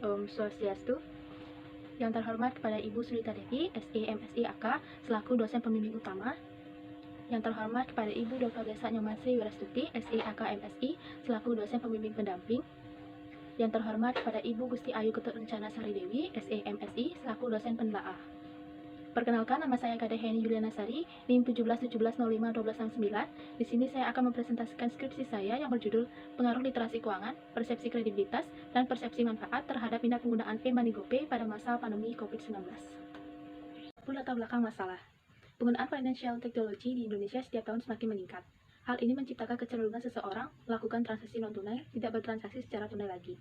Om Swastiastu. Yang terhormat kepada Ibu Surita Devi, SE MSI AK, selaku dosen pembimbing utama. Yang terhormat kepada Ibu Dr. Desa Nyomansri Wirastuti, SE AK MSI, selaku dosen pembimbing pendamping. Yang terhormat kepada Ibu Gusti Ayu Ketut Rencana Sari Dewi, SE MSI, selaku dosen penelaah. Perkenalkan, nama saya Kade Heni Juliana Sari, NIM 1717051269. Di sini saya akan mempresentasikan skripsi saya yang berjudul Pengaruh Literasi Keuangan, Persepsi Kredibilitas, dan Persepsi Manfaat terhadap Minat Penggunaan e-money GoPay pada masa pandemi COVID-19. Latar belakang masalah. Penggunaan financial technology di Indonesia setiap tahun semakin meningkat. Hal ini menciptakan kecenderungan seseorang melakukan transaksi non-tunai, tidak bertransaksi secara tunai lagi.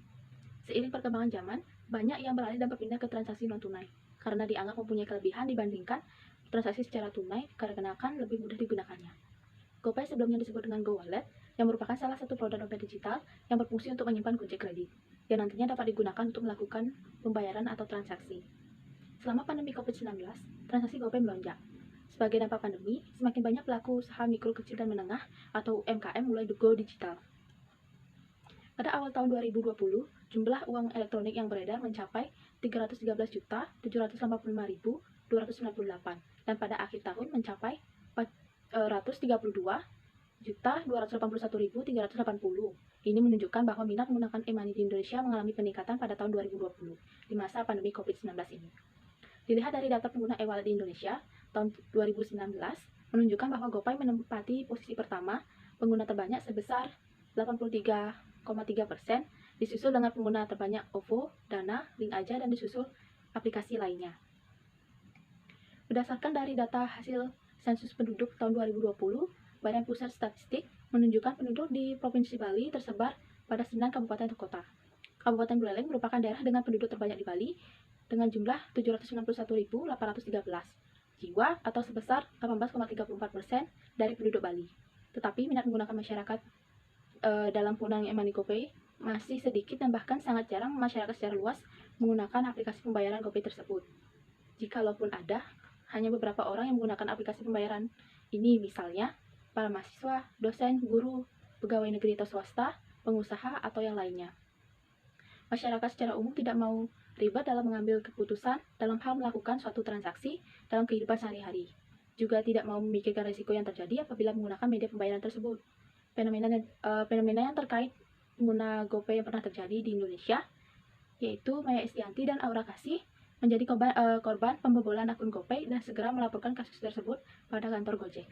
Seiring perkembangan zaman, banyak yang beralih dan berpindah ke transaksi non-tunai, karena dianggap mempunyai kelebihan dibandingkan transaksi secara tunai karena lebih mudah digunakannya. GoPay sebelumnya disebut dengan GoWallet, yang merupakan salah satu produk dompet digital yang berfungsi untuk menyimpan kunci kredit, yang nantinya dapat digunakan untuk melakukan pembayaran atau transaksi. Selama pandemi COVID-19, transaksi GoPay melonjak. Sebagai dampak pandemi, semakin banyak pelaku usaha mikro, kecil, dan menengah atau UMKM mulai go digital. Pada awal tahun 2020, jumlah uang elektronik yang beredar mencapai 313.785.298 dan pada akhir tahun mencapai 432.281.380. Ini menunjukkan bahwa minat menggunakan e-money di Indonesia mengalami peningkatan pada tahun 2020 di masa pandemi COVID-19 ini. Dilihat dari data pengguna e-wallet di Indonesia tahun 2019 menunjukkan bahwa GoPay menempati posisi pertama pengguna terbanyak sebesar 83,3%, disusul dengan pengguna terbanyak OVO, Dana, Link Aja, dan disusul aplikasi lainnya. Berdasarkan dari data hasil sensus penduduk tahun 2020, Badan Pusat Statistik menunjukkan penduduk di Provinsi Bali tersebar pada 9 kabupaten atau kota. Kabupaten Buleleng merupakan daerah dengan penduduk terbanyak di Bali dengan jumlah 791.813 jiwa atau sebesar 18,34% dari penduduk Bali. Tetapi minat menggunakan masyarakat dalam penggunaan e-money GoPay masih sedikit dan bahkan sangat jarang masyarakat secara luas menggunakan aplikasi pembayaran GoPay tersebut. Jikalaupun ada, hanya beberapa orang yang menggunakan aplikasi pembayaran ini, misalnya para mahasiswa, dosen, guru, pegawai negeri atau swasta, pengusaha, atau yang lainnya. Masyarakat secara umum tidak mau ribet dalam mengambil keputusan dalam hal melakukan suatu transaksi dalam kehidupan sehari-hari. Juga tidak mau memikirkan risiko yang terjadi apabila menggunakan media pembayaran tersebut. Fenomena yang terkait pengguna GoPay yang pernah terjadi di Indonesia, yaitu Maya Estianti dan Aura Kasih menjadi korban pembobolan akun GoPay dan segera melaporkan kasus tersebut pada kantor Gojek.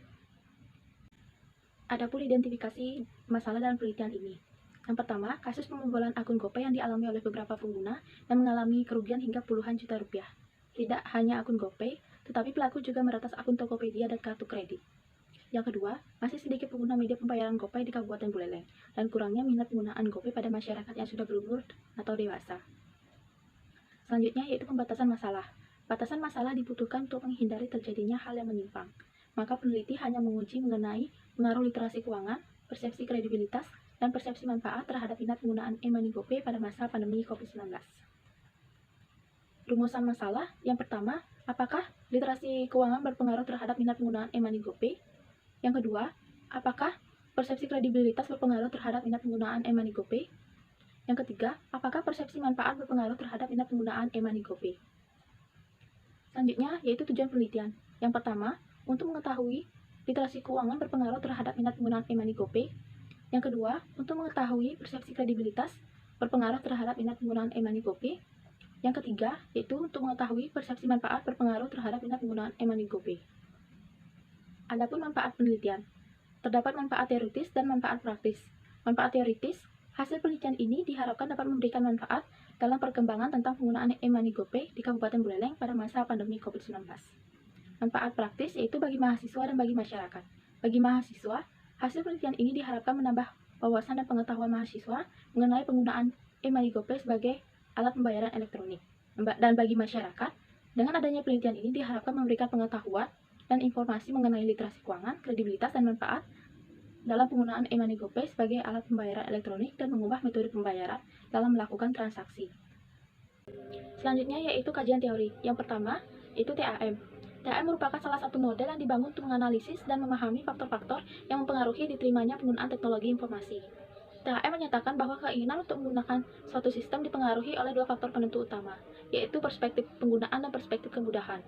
Adapun identifikasi masalah dalam penelitian ini. Yang pertama, kasus pembobolan akun GoPay yang dialami oleh beberapa pengguna yang mengalami kerugian hingga puluhan juta rupiah. Tidak hanya akun GoPay, tetapi pelaku juga meretas akun Tokopedia dan kartu kredit. Yang kedua, masih sedikit pengguna media pembayaran GoPay di Kabupaten Buleleng, dan kurangnya minat penggunaan GoPay pada masyarakat yang sudah berumur atau dewasa. Selanjutnya yaitu pembatasan masalah. Batasan masalah dibutuhkan untuk menghindari terjadinya hal yang menyimpang. Maka peneliti hanya menguji mengenai pengaruh literasi keuangan, persepsi kredibilitas, dan persepsi manfaat terhadap minat penggunaan e-money GoPay pada masa pandemi COVID-19. Rumusan masalah yang pertama, apakah literasi keuangan berpengaruh terhadap minat penggunaan e-money GoPay? Yang kedua, apakah persepsi kredibilitas berpengaruh terhadap minat penggunaan e-money GoPay? Yang ketiga, apakah persepsi manfaat berpengaruh terhadap minat penggunaan e-money GoPay? Selanjutnya, yaitu tujuan penelitian. Yang pertama, untuk mengetahui literasi keuangan berpengaruh terhadap minat penggunaan e-money GoPay. Yang kedua, untuk mengetahui persepsi kredibilitas berpengaruh terhadap minat penggunaan e-money GoPay. Yang ketiga, yaitu untuk mengetahui persepsi manfaat berpengaruh terhadap minat penggunaan e-money GoPay. Adapun manfaat penelitian, terdapat manfaat teoritis dan manfaat praktis. Manfaat teoritis, hasil penelitian ini diharapkan dapat memberikan manfaat dalam perkembangan tentang penggunaan e-money GoPay di Kabupaten Buleleng pada masa pandemi COVID-19. Manfaat praktis yaitu bagi mahasiswa dan bagi masyarakat. Bagi mahasiswa, hasil penelitian ini diharapkan menambah wawasan dan pengetahuan mahasiswa mengenai penggunaan e-money GoPay sebagai alat pembayaran elektronik. Dan bagi masyarakat, dengan adanya penelitian ini diharapkan memberikan pengetahuan dan informasi mengenai literasi keuangan, kredibilitas, dan manfaat dalam penggunaan e-money GoPay sebagai alat pembayaran elektronik dan mengubah metode pembayaran dalam melakukan transaksi. Selanjutnya yaitu kajian teori. Yang pertama, yaitu TAM. TAM merupakan salah satu model yang dibangun untuk menganalisis dan memahami faktor-faktor yang mempengaruhi diterimanya penggunaan teknologi informasi. THM menyatakan bahwa keinginan untuk menggunakan suatu sistem dipengaruhi oleh dua faktor penentu utama, yaitu perspektif penggunaan dan perspektif kemudahan.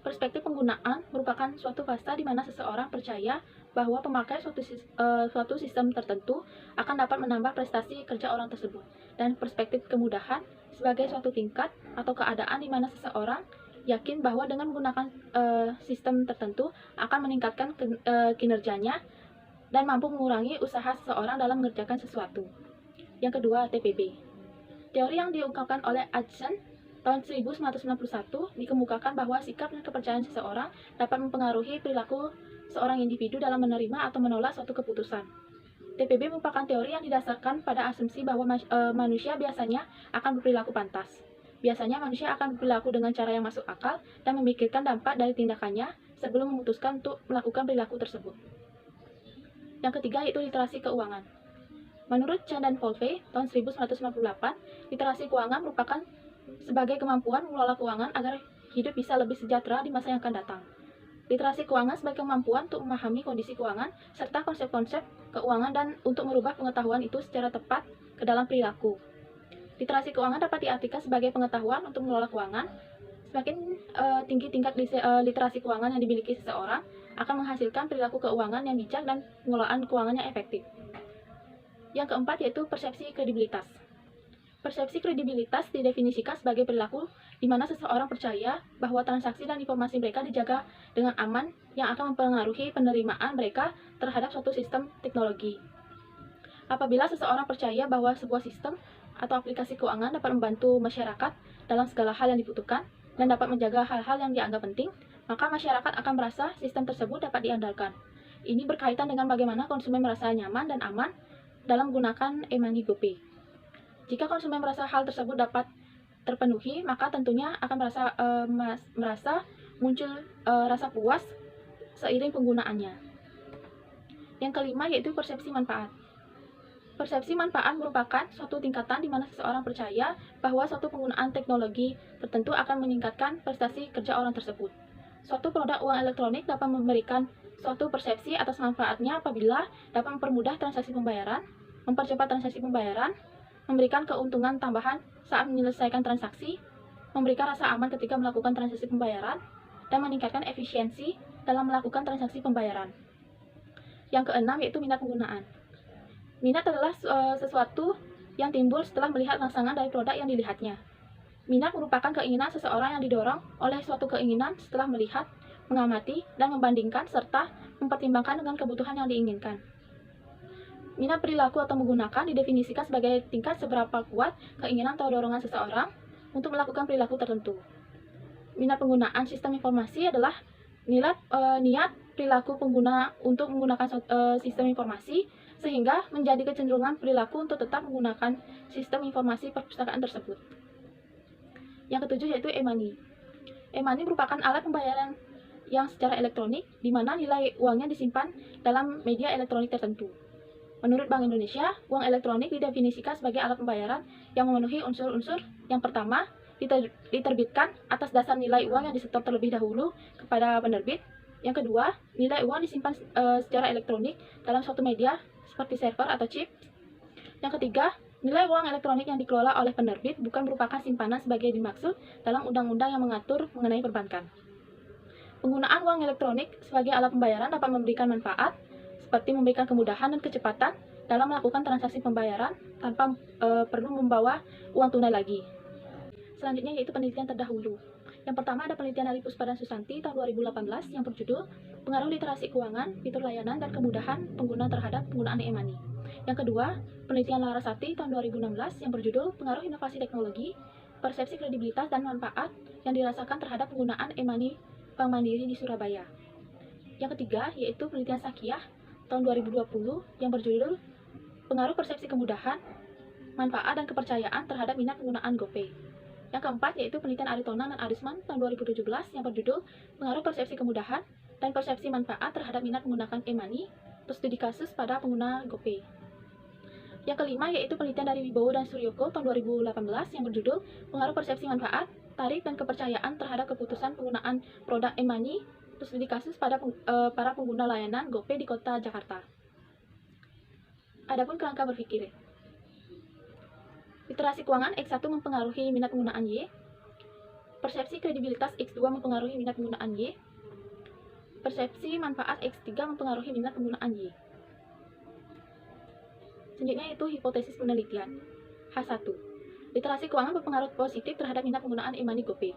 Perspektif penggunaan merupakan suatu fase di mana seseorang percaya bahwa pemakai suatu sistem tertentu akan dapat menambah prestasi kerja orang tersebut, dan perspektif kemudahan sebagai suatu tingkat atau keadaan di mana seseorang yakin bahwa dengan menggunakan sistem tertentu akan meningkatkan kinerjanya dan mampu mengurangi usaha seseorang dalam mengerjakan sesuatu. Yang kedua, TPB. Teori yang diungkapkan oleh Adson tahun 1991 dikemukakan bahwa sikap dan kepercayaan seseorang dapat mempengaruhi perilaku seorang individu dalam menerima atau menolak suatu keputusan. TPB merupakan teori yang didasarkan pada asumsi bahwa manusia biasanya akan berperilaku pantas. Biasanya manusia akan berperilaku dengan cara yang masuk akal dan memikirkan dampak dari tindakannya sebelum memutuskan untuk melakukan perilaku tersebut. Yang ketiga yaitu literasi keuangan. Menurut Chan dan Wolfe tahun 1998, literasi keuangan merupakan sebagai kemampuan mengelola keuangan agar hidup bisa lebih sejahtera di masa yang akan datang. Literasi keuangan sebagai kemampuan untuk memahami kondisi keuangan serta konsep-konsep keuangan dan untuk merubah pengetahuan itu secara tepat ke dalam perilaku. Literasi keuangan dapat diartikan sebagai pengetahuan untuk mengelola keuangan. Semakin tinggi tingkat literasi keuangan yang dimiliki seseorang, akan menghasilkan perilaku keuangan yang bijak dan pengelolaan keuangan yang efektif. Yang keempat yaitu persepsi kredibilitas. Persepsi kredibilitas didefinisikan sebagai perilaku di mana seseorang percaya bahwa transaksi dan informasi mereka dijaga dengan aman yang akan mempengaruhi penerimaan mereka terhadap suatu sistem teknologi. Apabila seseorang percaya bahwa sebuah sistem atau aplikasi keuangan dapat membantu masyarakat dalam segala hal yang dibutuhkan dan dapat menjaga hal-hal yang dianggap penting, maka masyarakat akan merasa sistem tersebut dapat diandalkan. Ini berkaitan dengan bagaimana konsumen merasa nyaman dan aman dalam menggunakan e-money GoPay. Jika konsumen merasa hal tersebut dapat terpenuhi, maka tentunya akan merasa muncul rasa puas seiring penggunaannya. Yang kelima yaitu persepsi manfaat. Persepsi manfaat merupakan suatu tingkatan di mana seseorang percaya bahwa suatu penggunaan teknologi tertentu akan meningkatkan prestasi kerja orang tersebut. Suatu produk uang elektronik dapat memberikan suatu persepsi atas manfaatnya apabila dapat mempermudah transaksi pembayaran, mempercepat transaksi pembayaran, memberikan keuntungan tambahan saat menyelesaikan transaksi, memberikan rasa aman ketika melakukan transaksi pembayaran, dan meningkatkan efisiensi dalam melakukan transaksi pembayaran. Yang keenam yaitu minat penggunaan. Minat adalah sesuatu yang timbul setelah melihat rangsangan dari produk yang dilihatnya. Minat merupakan keinginan seseorang yang didorong oleh suatu keinginan setelah melihat, mengamati, dan membandingkan serta mempertimbangkan dengan kebutuhan yang diinginkan. Minat perilaku atau menggunakan didefinisikan sebagai tingkat seberapa kuat keinginan atau dorongan seseorang untuk melakukan perilaku tertentu. Minat penggunaan sistem informasi adalah niat perilaku pengguna untuk menggunakan sistem informasi sehingga menjadi kecenderungan perilaku untuk tetap menggunakan sistem informasi perpustakaan tersebut. Yang ketujuh yaitu e-money. E-money merupakan alat pembayaran yang secara elektronik di mana nilai uangnya disimpan dalam media elektronik tertentu. Menurut Bank Indonesia, uang elektronik didefinisikan sebagai alat pembayaran yang memenuhi unsur-unsur. Yang pertama, diterbitkan atas dasar nilai uang yang disetor terlebih dahulu kepada penerbit. Yang kedua, nilai uang disimpan secara elektronik dalam suatu media seperti server atau chip. Yang ketiga, nilai uang elektronik yang dikelola oleh penerbit bukan merupakan simpanan sebagai dimaksud dalam undang-undang yang mengatur mengenai perbankan. Penggunaan uang elektronik sebagai alat pembayaran dapat memberikan manfaat, seperti memberikan kemudahan dan kecepatan dalam melakukan transaksi pembayaran tanpa perlu membawa uang tunai lagi. Selanjutnya yaitu penelitian terdahulu. Yang pertama ada penelitian dari Puspa dan Susanti tahun 2018 yang berjudul Pengaruh Literasi Keuangan, Fitur Layanan, dan Kemudahan Pengguna Terhadap Penggunaan e-money. Yang kedua, penelitian Larasati tahun 2016 yang berjudul Pengaruh Inovasi Teknologi, Persepsi Kredibilitas dan Manfaat yang dirasakan terhadap penggunaan e-money Bank Mandiri di Surabaya. Yang ketiga, yaitu penelitian Sakiyah tahun 2020 yang berjudul Pengaruh Persepsi Kemudahan, Manfaat dan Kepercayaan terhadap Minat Penggunaan GoPay. Yang keempat, yaitu penelitian Aritonang dan Arisman tahun 2017 yang berjudul Pengaruh Persepsi Kemudahan dan Persepsi Manfaat terhadap Minat Menggunakan e-money, studi kasus pada pengguna GoPay. Yang kelima, yaitu penelitian dari Wibowo dan Suryoko tahun 2018 yang berjudul Pengaruh Persepsi Manfaat, Tarif dan Kepercayaan terhadap Keputusan Penggunaan Produk e-money, studi kasus pada para pengguna layanan GoPay di Kota Jakarta. Adapun kerangka berpikir. Literasi keuangan X1 mempengaruhi minat penggunaan Y. Persepsi kredibilitas X2 mempengaruhi minat penggunaan Y. Persepsi manfaat X3 mempengaruhi minat penggunaan Y. Selanjutnya yaitu hipotesis penelitian. H1. Literasi keuangan berpengaruh positif terhadap minat penggunaan e-money GoPay.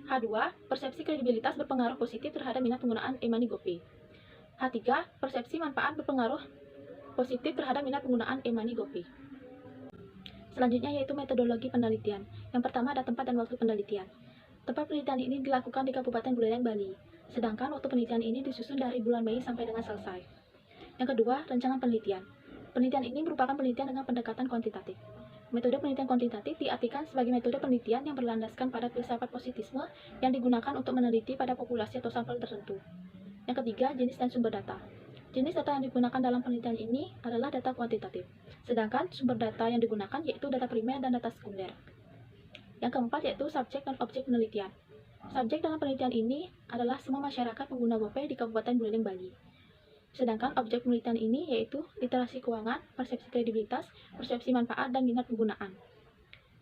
H2. Persepsi kredibilitas berpengaruh positif terhadap minat penggunaan e-money GoPay. H3. Persepsi manfaat berpengaruh positif terhadap minat penggunaan e-money GoPay. Selanjutnya yaitu metodologi penelitian. Yang pertama ada tempat dan waktu penelitian. Tempat penelitian ini dilakukan di Kabupaten Buleleng, Bali. Sedangkan waktu penelitian ini disusun dari bulan Mei sampai dengan selesai. Yang kedua, rancangan penelitian. Penelitian ini merupakan penelitian dengan pendekatan kuantitatif. Metode penelitian kuantitatif diartikan sebagai metode penelitian yang berlandaskan pada filsafat positisme yang digunakan untuk meneliti pada populasi atau sampel tertentu. Yang ketiga, jenis dan sumber data. Jenis data yang digunakan dalam penelitian ini adalah data kuantitatif, sedangkan sumber data yang digunakan yaitu data primer dan data sekunder. Yang keempat yaitu subjek dan objek penelitian. Subjek dalam penelitian ini adalah semua masyarakat pengguna GoPay di Kabupaten Buleleng, Bali. Sedangkan objek penelitian ini yaitu literasi keuangan, persepsi kredibilitas, persepsi manfaat, dan minat penggunaan.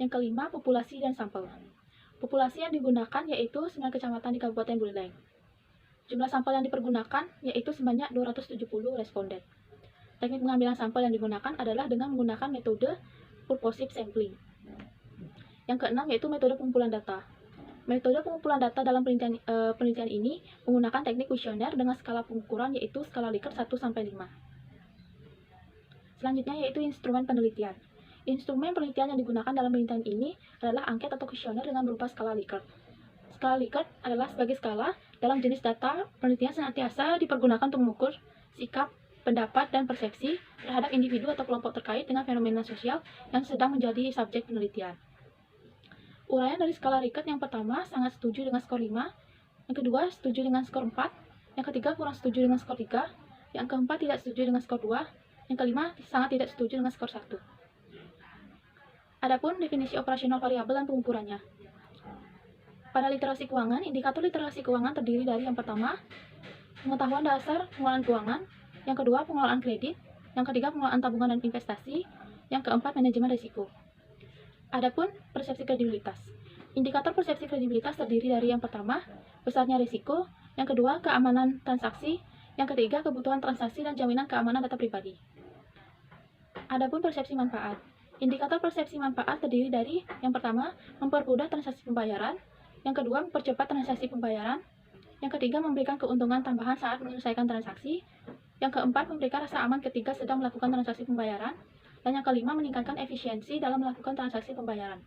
Yang kelima, populasi dan sampel. Populasi yang digunakan yaitu 9 kecamatan di Kabupaten Buleleng. Jumlah sampel yang dipergunakan yaitu sebanyak 270 responden. Teknik pengambilan sampel yang digunakan adalah dengan menggunakan metode purposive sampling. Yang keenam yaitu metode pengumpulan data. Metode pengumpulan data dalam penelitian ini menggunakan teknik kuesioner dengan skala pengukuran yaitu skala Likert 1-5. Selanjutnya yaitu instrumen penelitian. Instrumen penelitian yang digunakan dalam penelitian ini adalah angket atau kuesioner dengan berupa skala Likert. Skala Likert adalah sebagai skala dalam jenis data penelitian senantiasa dipergunakan untuk mengukur sikap, pendapat, dan persepsi terhadap individu atau kelompok terkait dengan fenomena sosial yang sedang menjadi subjek penelitian. Uraian dari skala Likert yang pertama sangat setuju dengan skor 5, yang kedua setuju dengan skor 4, yang ketiga kurang setuju dengan skor 3, yang keempat tidak setuju dengan skor 2, yang kelima sangat tidak setuju dengan skor 1. Adapun definisi operasional variabel dan pengukurannya. Pada literasi keuangan, indikator literasi keuangan terdiri dari yang pertama, pengetahuan dasar pengelolaan keuangan, yang kedua pengelolaan kredit, yang ketiga pengelolaan tabungan dan investasi, yang keempat manajemen risiko. Adapun persepsi kredibilitas. Indikator persepsi kredibilitas terdiri dari yang pertama, besarnya risiko, yang kedua keamanan transaksi, yang ketiga kebutuhan transaksi dan jaminan keamanan data pribadi. Adapun persepsi manfaat. Indikator persepsi manfaat terdiri dari yang pertama, mempermudah transaksi pembayaran, yang kedua mempercepat transaksi pembayaran, yang ketiga memberikan keuntungan tambahan saat menyelesaikan transaksi, yang keempat memberikan rasa aman ketika sedang melakukan transaksi pembayaran, dan yang kelima meningkatkan efisiensi dalam melakukan transaksi pembayaran.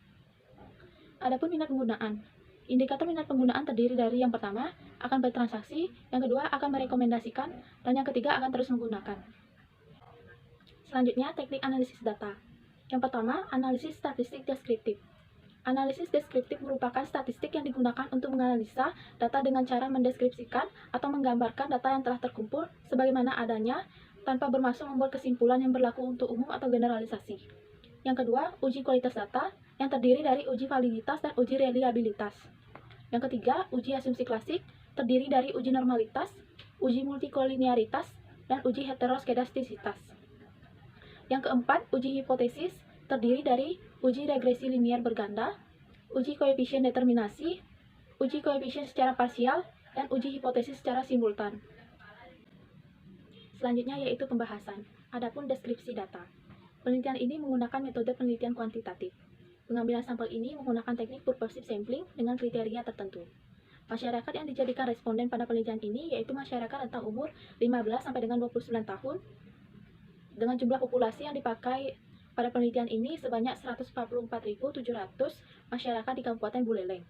Adapun minat penggunaan. Indikator minat penggunaan terdiri dari yang pertama, akan bertransaksi, yang kedua akan merekomendasikan, dan yang ketiga akan terus menggunakan. Selanjutnya, teknik analisis data. Yang pertama, analisis statistik deskriptif. Analisis deskriptif merupakan statistik yang digunakan untuk menganalisa data dengan cara mendeskripsikan atau menggambarkan data yang telah terkumpul sebagaimana adanya tanpa bermaksud membuat kesimpulan yang berlaku untuk umum atau generalisasi. Yang kedua, uji kualitas data yang terdiri dari uji validitas dan uji reliabilitas. Yang ketiga, uji asumsi klasik terdiri dari uji normalitas, uji multikolinearitas, dan uji heteroskedastisitas. Yang keempat, uji hipotesis terdiri dari uji regresi linier berganda, uji koefisien determinasi, uji koefisien secara parsial, dan uji hipotesis secara simultan. Selanjutnya yaitu pembahasan. Adapun deskripsi data. Penelitian ini menggunakan metode penelitian kuantitatif. Pengambilan sampel ini menggunakan teknik purposive sampling dengan kriteria tertentu. Masyarakat yang dijadikan responden pada penelitian ini yaitu masyarakat rentang umur 15 sampai dengan 29 tahun dengan jumlah populasi yang dipakai pada penelitian ini sebanyak 144.700 masyarakat di Kabupaten Buleleng.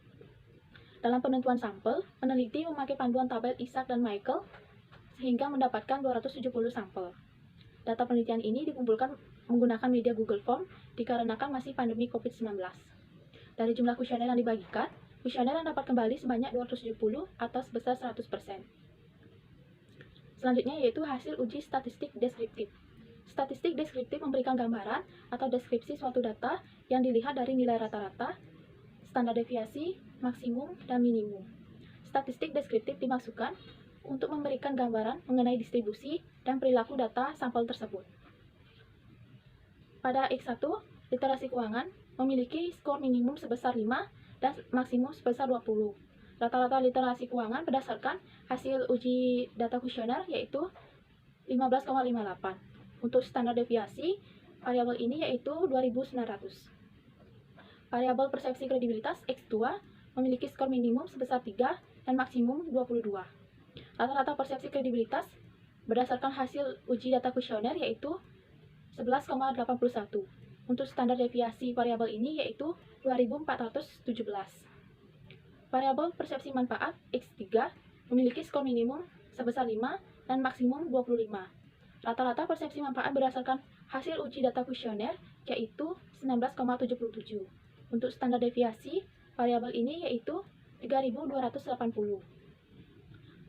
Dalam penentuan sampel, peneliti memakai panduan tabel Isaac dan Michael sehingga mendapatkan 270 sampel. Data penelitian ini dikumpulkan menggunakan media Google Form dikarenakan masih pandemi COVID-19. Dari jumlah kuesioner yang dibagikan, kuesioner yang dapat kembali sebanyak 270 atau sebesar 100%. Selanjutnya yaitu hasil uji statistik deskriptif. Statistik deskriptif memberikan gambaran atau deskripsi suatu data yang dilihat dari nilai rata-rata, standar deviasi, maksimum, dan minimum. Statistik deskriptif dimaksudkan untuk memberikan gambaran mengenai distribusi dan perilaku data sampel tersebut. Pada X1, literasi keuangan memiliki skor minimum sebesar 5 dan maksimum sebesar 20. Rata-rata literasi keuangan berdasarkan hasil uji data kuesioner yaitu 15,58. Untuk standar deviasi, variabel ini yaitu 2900. Variabel persepsi kredibilitas X2 memiliki skor minimum sebesar 3 dan maksimum 22. Rata-rata persepsi kredibilitas berdasarkan hasil uji data kuesioner yaitu 11,81. Untuk standar deviasi variabel ini yaitu 2417. Variabel persepsi manfaat X3 memiliki skor minimum sebesar 5 dan maksimum 25. Rata-rata persepsi manfaat berdasarkan hasil uji data kuesioner yaitu 19,77. Untuk standar deviasi variabel ini yaitu 3280.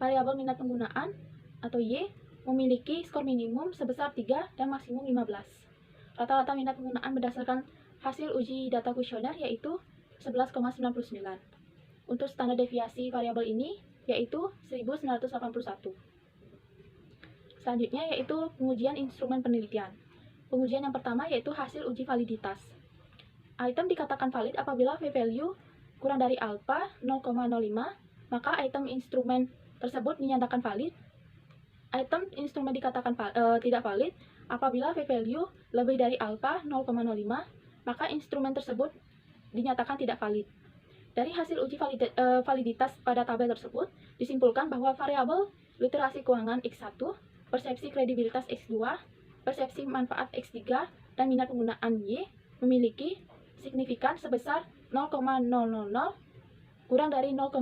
Variabel minat penggunaan atau Y memiliki skor minimum sebesar 3 dan maksimum 15. Rata-rata minat penggunaan berdasarkan hasil uji data kuesioner yaitu 11,99. Untuk standar deviasi variabel ini yaitu 1981. Selanjutnya yaitu pengujian instrumen penelitian. Pengujian yang pertama yaitu hasil uji validitas. Item dikatakan valid apabila p-value kurang dari alpha 0,05, maka item instrumen tersebut dinyatakan valid. Item instrumen dikatakan tidak valid apabila p-value lebih dari alpha 0,05, maka instrumen tersebut dinyatakan tidak valid. Dari hasil uji validitas pada tabel tersebut, disimpulkan bahwa variabel literasi keuangan X1, persepsi kredibilitas X2, persepsi manfaat X3, dan minat penggunaan Y memiliki signifikan sebesar 0,000 kurang dari 0,05,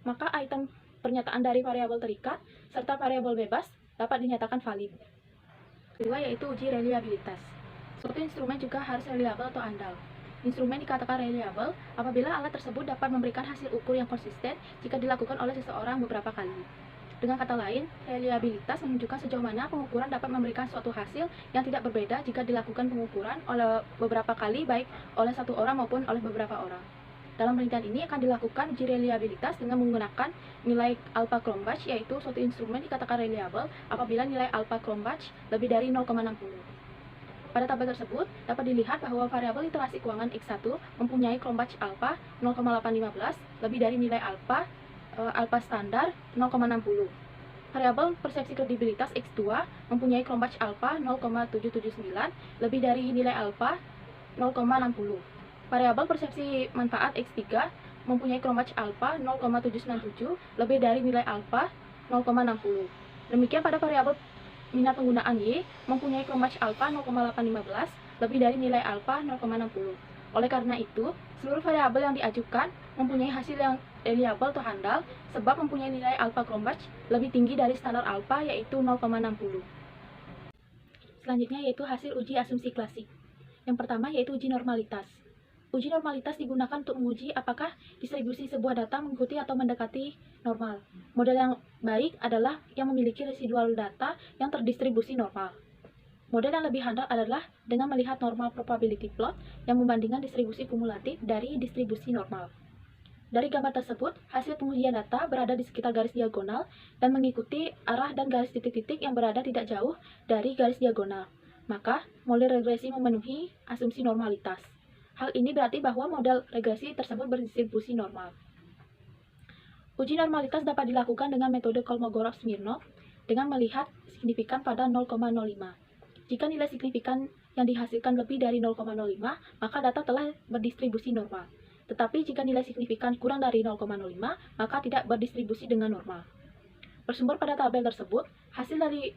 maka item pernyataan dari variabel terikat serta variabel bebas dapat dinyatakan valid. Kedua yaitu uji reliabilitas. Suatu instrumen juga harus reliable atau andal. Instrumen dikatakan reliable apabila alat tersebut dapat memberikan hasil ukur yang konsisten jika dilakukan oleh seseorang beberapa kali. Dengan kata lain, reliabilitas menunjukkan sejauh mana pengukuran dapat memberikan suatu hasil yang tidak berbeda jika dilakukan pengukuran oleh beberapa kali baik oleh satu orang maupun oleh beberapa orang. Dalam penelitian ini akan dilakukan uji reliabilitas dengan menggunakan nilai alpha Cronbach, yaitu suatu instrumen dikatakan reliable apabila nilai alpha Cronbach lebih dari 0,60. Pada tabel tersebut, dapat dilihat bahwa variabel literasi keuangan X1 mempunyai Cronbach alpha 0,815 lebih dari nilai alpha standar 0,60. Variabel persepsi kredibilitas X2 mempunyai Cronbach alpha 0,779 lebih dari nilai alpha 0,60. Variabel persepsi manfaat X3 mempunyai Cronbach alpha 0,797 lebih dari nilai alpha 0,60. Demikian pada variabel minat penggunaan Y mempunyai Cronbach alpha 0,815 lebih dari nilai alpha 0,60. Oleh karena itu, seluruh variabel yang diajukan mempunyai hasil yang reliable atau handal sebab mempunyai nilai alpha Cronbach lebih tinggi dari standar alpha yaitu 0,60. Selanjutnya yaitu hasil uji asumsi klasik. Yang pertama yaitu uji normalitas. Uji normalitas digunakan untuk menguji apakah distribusi sebuah data mengikuti atau mendekati normal. Model yang baik adalah yang memiliki residual data yang terdistribusi normal. Model yang lebih handal adalah dengan melihat normal probability plot yang membandingkan distribusi kumulatif dari distribusi normal. Dari gambar tersebut, hasil pengujian data berada di sekitar garis diagonal dan mengikuti arah dan garis titik-titik yang berada tidak jauh dari garis diagonal. Maka, model regresi memenuhi asumsi normalitas. Hal ini berarti bahwa model regresi tersebut berdistribusi normal. Uji normalitas dapat dilakukan dengan metode Kolmogorov-Smirnov dengan melihat signifikan pada 0,05. Jika nilai signifikan yang dihasilkan lebih dari 0,05, maka data telah berdistribusi normal. Tetapi jika nilai signifikan kurang dari 0,05, maka tidak berdistribusi dengan normal. Bersumber pada tabel tersebut, hasil dari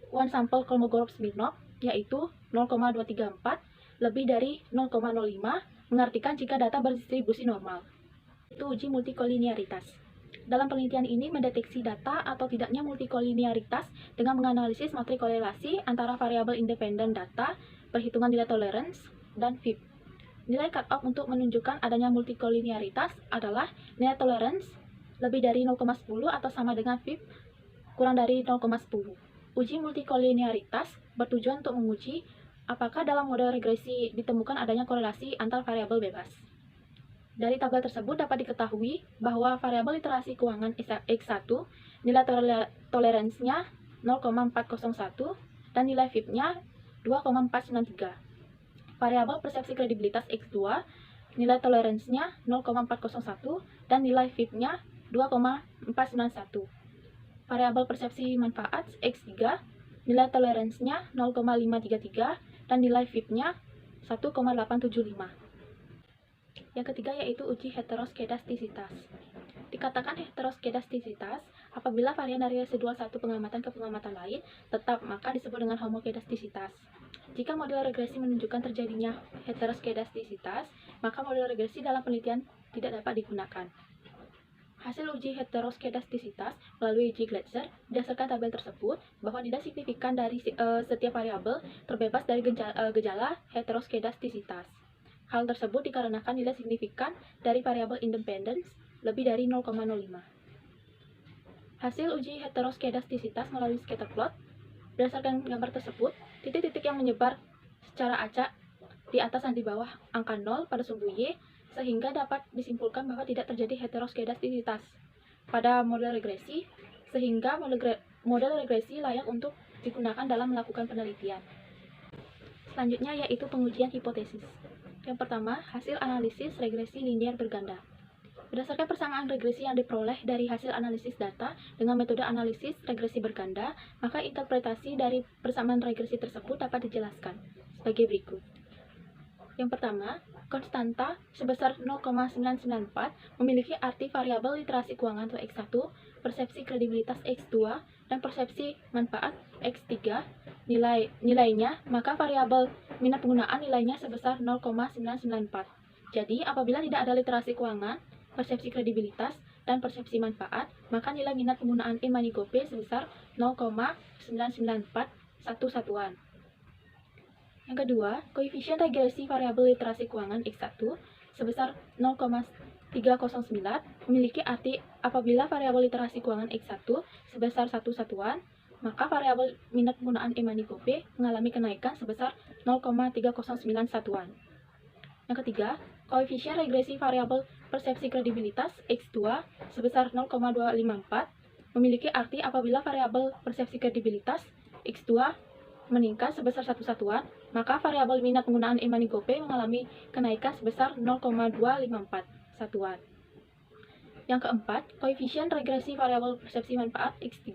one sample Kolmogorov-Smirnov yaitu 0,234 lebih dari 0,05 mengartikan jika data berdistribusi normal. Itu uji multikolinearitas. Dalam penelitian ini mendeteksi data atau tidaknya multikolinearitas dengan menganalisis matrik korelasi antara variabel independen data, perhitungan nilai tolerance, dan FIB. Nilai cutoff untuk menunjukkan adanya multikolinearitas adalah nilai tolerance lebih dari 0,10 atau sama dengan FIB kurang dari 0,10. Uji multikolinearitas bertujuan untuk menguji apakah dalam model regresi ditemukan adanya korelasi antar variabel bebas. Dari tabel tersebut dapat diketahui bahwa variabel literasi keuangan X1 nilai toleransinya 0,401 dan nilai FIB-nya 2,493. variabel persepsi kredibilitas X2, nilai toleransinya 0,401 dan nilai FIB-nya 2,491. Variabel persepsi manfaat X3, nilai toleransinya 0,533 dan nilai FIB-nya 1,875. Yang ketiga yaitu uji heteroskedastisitas. Dikatakan heteroskedastisitas apabila varian dari residual satu pengamatan ke pengamatan lain tetap, maka disebut dengan homokedastisitas. Jika model regresi menunjukkan terjadinya heteroskedastisitas, maka model regresi dalam penelitian tidak dapat digunakan. Hasil uji heteroskedastisitas melalui uji Glatzer berdasarkan tabel tersebut bahwa nilai signifikan dari setiap variabel terbebas dari gejala heteroskedastisitas. Hal tersebut dikarenakan nilai signifikan dari variabel independence lebih dari 0,05. Hasil uji heteroskedastisitas melalui scatter plot. Berdasarkan gambar tersebut, titik-titik yang menyebar secara acak di atas dan di bawah angka 0 pada sumbu Y, sehingga dapat disimpulkan bahwa tidak terjadi heteroskedastisitas pada model regresi, sehingga model regresi layak untuk digunakan dalam melakukan penelitian. Selanjutnya yaitu pengujian hipotesis. Yang pertama, hasil analisis regresi linear berganda. Berdasarkan persamaan regresi yang diperoleh dari hasil analisis data dengan metode analisis regresi berganda, maka interpretasi dari persamaan regresi tersebut dapat dijelaskan sebagai berikut. Yang pertama, konstanta sebesar 0,994 memiliki arti variabel literasi keuangan atau X1, persepsi kredibilitas X2, dan persepsi manfaat X3 nilainya, maka variabel minat penggunaan nilainya sebesar 0,994. Jadi, apabila tidak ada literasi keuangan, persepsi kredibilitas, dan persepsi manfaat, maka nilai minat penggunaan E-money GoPay sebesar 0,994 satu satuan. Yang kedua, koefisien regresi variabel literasi keuangan X1 sebesar 0,309 memiliki arti apabila variabel literasi keuangan X1 sebesar satu satuan, maka variabel minat penggunaan E-money GoPay mengalami kenaikan sebesar 0,309 satuan. Yang ketiga, koefisien regresi variabel persepsi kredibilitas X2 sebesar 0,254 memiliki arti apabila variabel persepsi kredibilitas X2 meningkat sebesar satu satuan, maka variabel minat penggunaan E-money GoPay mengalami kenaikan sebesar 0,254 satuan. Yang keempat, koefisien regresi variabel persepsi manfaat X3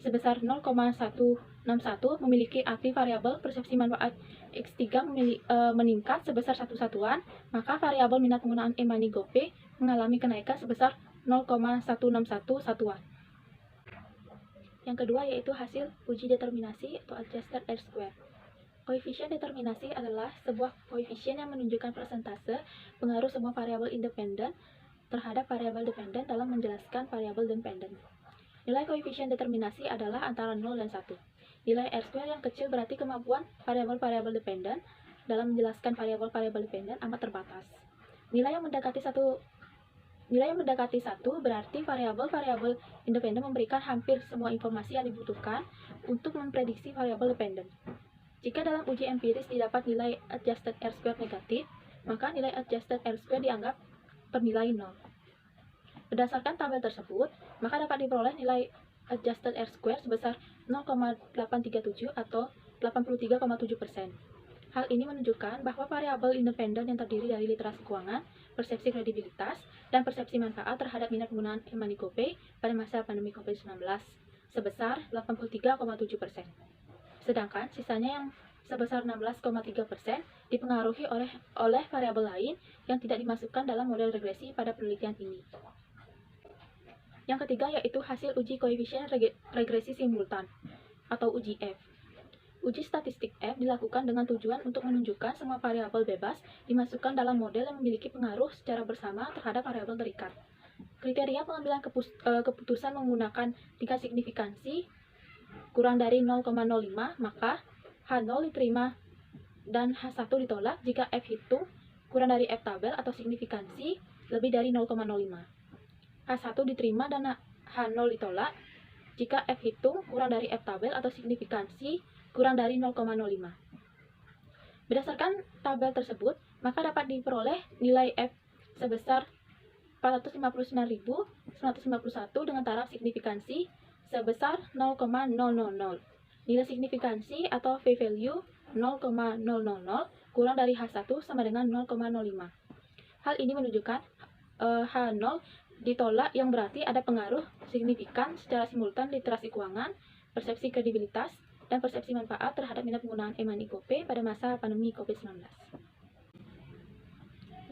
sebesar 0,161 memiliki arti variabel persepsi manfaat X3 meningkat sebesar satu satuan, maka variabel minat penggunaan E-money GoPay mengalami kenaikan sebesar 0,161 satuan. Yang kedua yaitu hasil uji determinasi atau adjusted R-square. Koefisien determinasi adalah sebuah koefisien yang menunjukkan persentase pengaruh semua variabel independen terhadap variabel dependen dalam menjelaskan variabel dependen. Nilai koefisien determinasi adalah antara 0 dan 1. Nilai R-square yang kecil berarti kemampuan variabel-variabel dependen dalam menjelaskan variabel-variabel dependen amat terbatas. Nilai yang mendekati 1 berarti variabel-variabel independen memberikan hampir semua informasi yang dibutuhkan untuk memprediksi variabel dependen. Jika dalam uji empiris didapat nilai adjusted R-square negatif, maka nilai adjusted R-square dianggap bernilai 0. Berdasarkan tabel tersebut, maka dapat diperoleh nilai adjusted R-square sebesar 0,837 atau 83,7%. Hal ini menunjukkan bahwa variabel independen yang terdiri dari literasi keuangan, persepsi kredibilitas, dan persepsi manfaat terhadap minat penggunaan E-money GoPay pada masa pandemi COVID-19 sebesar 83,7%. Sedangkan sisanya yang sebesar 16,3% dipengaruhi oleh variabel lain yang tidak dimasukkan dalam model regresi pada penelitian ini. Yang ketiga yaitu hasil uji koefisien regresi simultan atau uji F. Uji statistik F dilakukan dengan tujuan untuk menunjukkan semua variabel bebas dimasukkan dalam model yang memiliki pengaruh secara bersama terhadap variabel terikat. Kriteria pengambilan keputusan menggunakan tingkat signifikansi kurang dari 0,05, maka H0 diterima dan H1 ditolak jika F hitung kurang dari F tabel atau signifikansi lebih dari 0,05. H1 diterima dan H0 ditolak jika F hitung kurang dari F tabel atau signifikansi kurang dari 0,05. Berdasarkan tabel tersebut, maka dapat diperoleh nilai F sebesar 459.151 dengan taraf signifikansi sebesar 0,000. Nilai signifikansi atau p-value 0,000 kurang dari H1 sama dengan 0,05. Hal ini menunjukkan H0 ditolak yang berarti ada pengaruh signifikan secara simultan literasi keuangan, persepsi kredibilitas, dan persepsi manfaat terhadap minat penggunaan e-money GoPay pada masa pandemi COVID-19.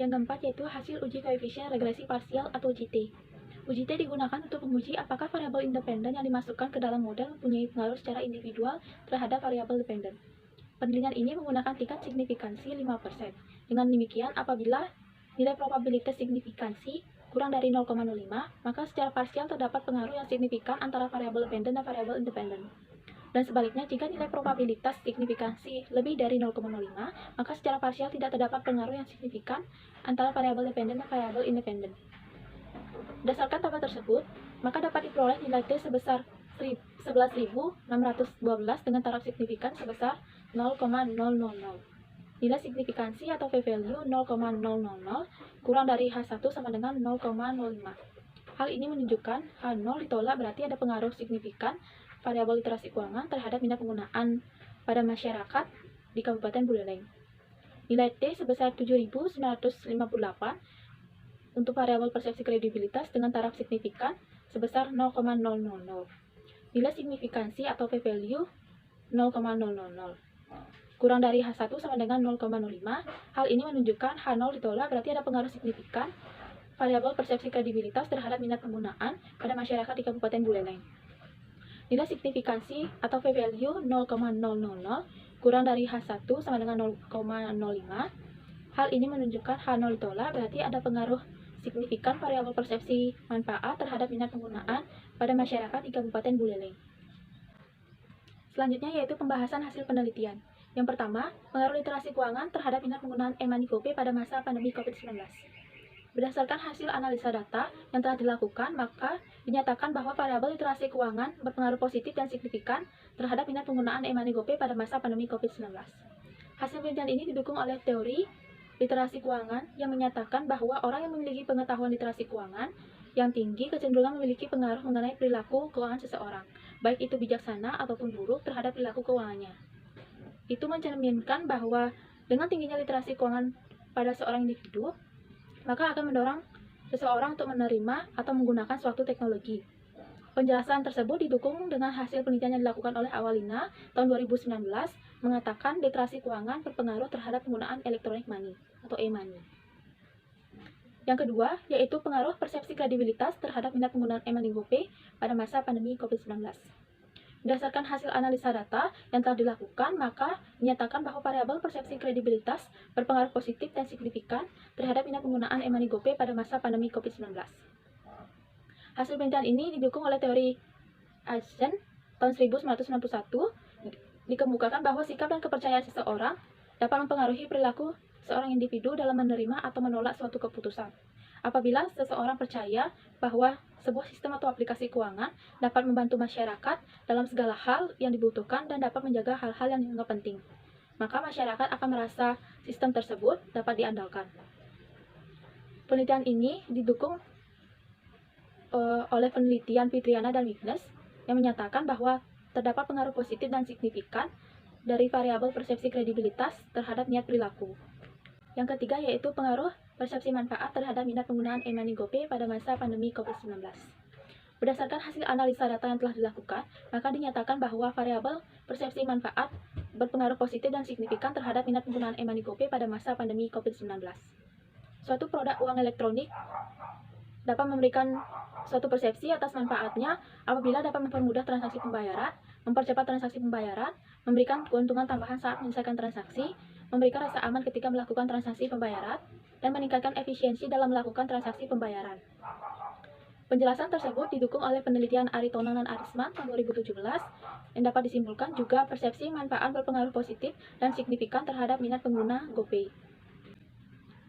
Yang keempat yaitu hasil uji koefisien regresi parsial atau UJT. UJT digunakan untuk menguji apakah variabel independen yang dimasukkan ke dalam model mempunyai pengaruh secara individual terhadap variabel dependen. Penelitian ini menggunakan tingkat signifikansi 5%. Dengan demikian, apabila nilai probabilitas signifikansi kurang dari 0,05, maka secara parsial terdapat pengaruh yang signifikan antara variabel dependen dan variabel independen. Dan sebaliknya, jika nilai probabilitas signifikansi lebih dari 0,05, maka secara parsial tidak terdapat pengaruh yang signifikan antara variabel dependen dan variabel independen. Berdasarkan tabel tersebut, maka dapat diperoleh nilai T sebesar 11.612 dengan taraf signifikan sebesar 0,000. Nilai signifikansi atau p-value 0,000 kurang dari H1 sama dengan 0,05. Hal ini menunjukkan H0 ditolak berarti ada pengaruh signifikan variabel literasi keuangan terhadap minat penggunaan pada masyarakat di Kabupaten Buleleng. Nilai T sebesar 7.958 untuk variabel persepsi kredibilitas dengan taraf signifikan sebesar 0,000. Nilai signifikansi atau p-value 0,000. Kurang dari H1 sama dengan 0,05. Hal ini menunjukkan H0 ditolak berarti ada pengaruh signifikan variabel persepsi kredibilitas terhadap minat penggunaan pada masyarakat di Kabupaten Buleleng. Nilai signifikansi atau p-value 0,000 kurang dari H1 sama dengan 0,05. Hal ini menunjukkan H0 ditolak berarti ada pengaruh signifikan variabel persepsi manfaat terhadap minat penggunaan pada masyarakat di Kabupaten Buleleng. Selanjutnya yaitu pembahasan hasil penelitian. Yang pertama, pengaruh literasi keuangan terhadap minat penggunaan e-money GoPay pada masa pandemi COVID-19. Berdasarkan hasil analisa data yang telah dilakukan, maka dinyatakan bahwa variabel literasi keuangan berpengaruh positif dan signifikan terhadap minat penggunaan e-money GoPay pada masa pandemi COVID-19. Hasil penelitian ini didukung oleh teori literasi keuangan yang menyatakan bahwa orang yang memiliki pengetahuan literasi keuangan yang tinggi kecenderungan memiliki pengaruh mengenai perilaku keuangan seseorang, baik itu bijaksana ataupun buruk terhadap perilaku keuangannya. Itu mencerminkan bahwa dengan tingginya literasi keuangan pada seorang individu, maka akan mendorong seseorang untuk menerima atau menggunakan suatu teknologi. Penjelasan tersebut didukung dengan hasil penelitian yang dilakukan oleh Awalina tahun 2019 mengatakan literasi keuangan berpengaruh terhadap penggunaan electronic money atau e-money. Yang kedua, yaitu pengaruh persepsi kredibilitas terhadap minat penggunaan e-money GoPay pada masa pandemi COVID-19. Berdasarkan hasil analisa data yang telah dilakukan, maka dinyatakan bahwa variabel persepsi kredibilitas berpengaruh positif dan signifikan terhadap minat penggunaan e-money GoPay pada masa pandemi COVID-19. Hasil penelitian ini didukung oleh teori Eisen tahun 1991, dikemukakan bahwa sikap dan kepercayaan seseorang dapat mempengaruhi perilaku seorang individu dalam menerima atau menolak suatu keputusan. Apabila seseorang percaya bahwa sebuah sistem atau aplikasi keuangan dapat membantu masyarakat dalam segala hal yang dibutuhkan dan dapat menjaga hal-hal yang dianggap penting, maka masyarakat akan merasa sistem tersebut dapat diandalkan. Penelitian ini didukung oleh penelitian Fitriana dan Wignes yang menyatakan bahwa terdapat pengaruh positif dan signifikan dari variabel persepsi kredibilitas terhadap niat perilaku. Yang ketiga yaitu pengaruh persepsi manfaat terhadap minat penggunaan e-money GoPay pada masa pandemi COVID-19. Berdasarkan hasil analisa data yang telah dilakukan, maka dinyatakan bahwa variabel persepsi manfaat berpengaruh positif dan signifikan terhadap minat penggunaan e-money GoPay pada masa pandemi COVID-19. Suatu produk uang elektronik dapat memberikan suatu persepsi atas manfaatnya apabila dapat mempermudah transaksi pembayaran, mempercepat transaksi pembayaran, memberikan keuntungan tambahan saat menyelesaikan transaksi, memberikan rasa aman ketika melakukan transaksi pembayaran, dan meningkatkan efisiensi dalam melakukan transaksi pembayaran. Penjelasan tersebut didukung oleh penelitian Aritonang dan Arisman tahun 2017 yang dapat disimpulkan juga persepsi manfaat berpengaruh positif dan signifikan terhadap minat pengguna GoPay.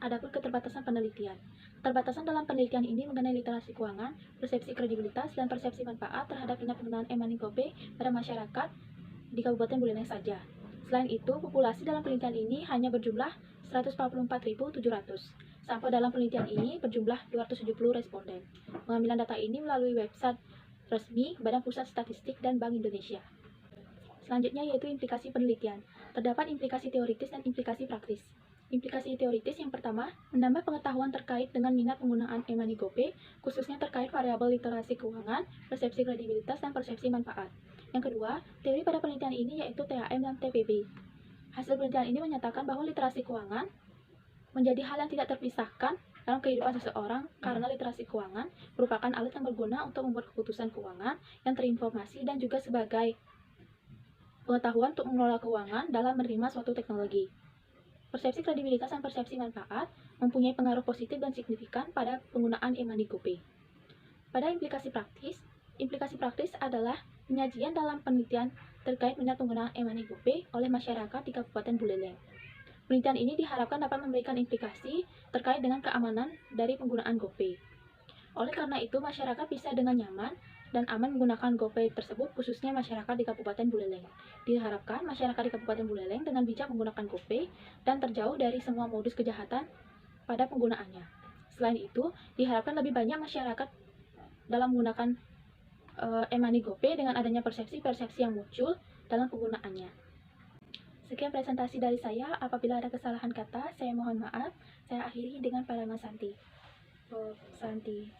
Adapun keterbatasan penelitian. Keterbatasan dalam penelitian ini mengenai literasi keuangan, persepsi kredibilitas, dan persepsi manfaat terhadap minat penggunaan e-money GoPay pada masyarakat di Kabupaten Buleleng saja. Selain itu, populasi dalam penelitian ini hanya berjumlah 144.700. Sampel dalam penelitian ini berjumlah 270 responden. Pengambilan data ini melalui website resmi Badan Pusat Statistik dan Bank Indonesia. Selanjutnya yaitu implikasi penelitian. Terdapat implikasi teoritis dan implikasi praktis. Implikasi teoritis yang pertama, menambah pengetahuan terkait dengan minat penggunaan e-money GoPay, khususnya terkait variabel literasi keuangan, persepsi kredibilitas, dan persepsi manfaat. Yang kedua, teori pada penelitian ini yaitu TAM dan TPB. Hasil penelitian ini menyatakan bahwa literasi keuangan menjadi hal yang tidak terpisahkan dalam kehidupan seseorang karena literasi keuangan merupakan alat yang berguna untuk membuat keputusan keuangan yang terinformasi dan juga sebagai pengetahuan untuk mengelola keuangan dalam menerima suatu teknologi. Persepsi kredibilitas dan persepsi manfaat mempunyai pengaruh positif dan signifikan pada penggunaan e-money GoPay. Pada implikasi praktis adalah penyajian dalam penelitian terkait minat penggunaan e-money GoPay oleh masyarakat di Kabupaten Buleleng. Penelitian ini diharapkan dapat memberikan implikasi terkait dengan keamanan dari penggunaan GoPay. Oleh karena itu, masyarakat bisa dengan nyaman dan aman menggunakan GoPay tersebut, khususnya masyarakat di Kabupaten Buleleng. Diharapkan masyarakat di Kabupaten Buleleng dengan bijak menggunakan GoPay dan terjauh dari semua modus kejahatan pada penggunaannya. Selain itu, diharapkan lebih banyak masyarakat dalam menggunakan e-money GoPay dengan adanya persepsi-persepsi yang muncul dalam penggunaannya. Sekian presentasi dari saya. Apabila ada kesalahan kata, saya mohon maaf. Saya akhiri dengan Parama Santi. Oh, Santi.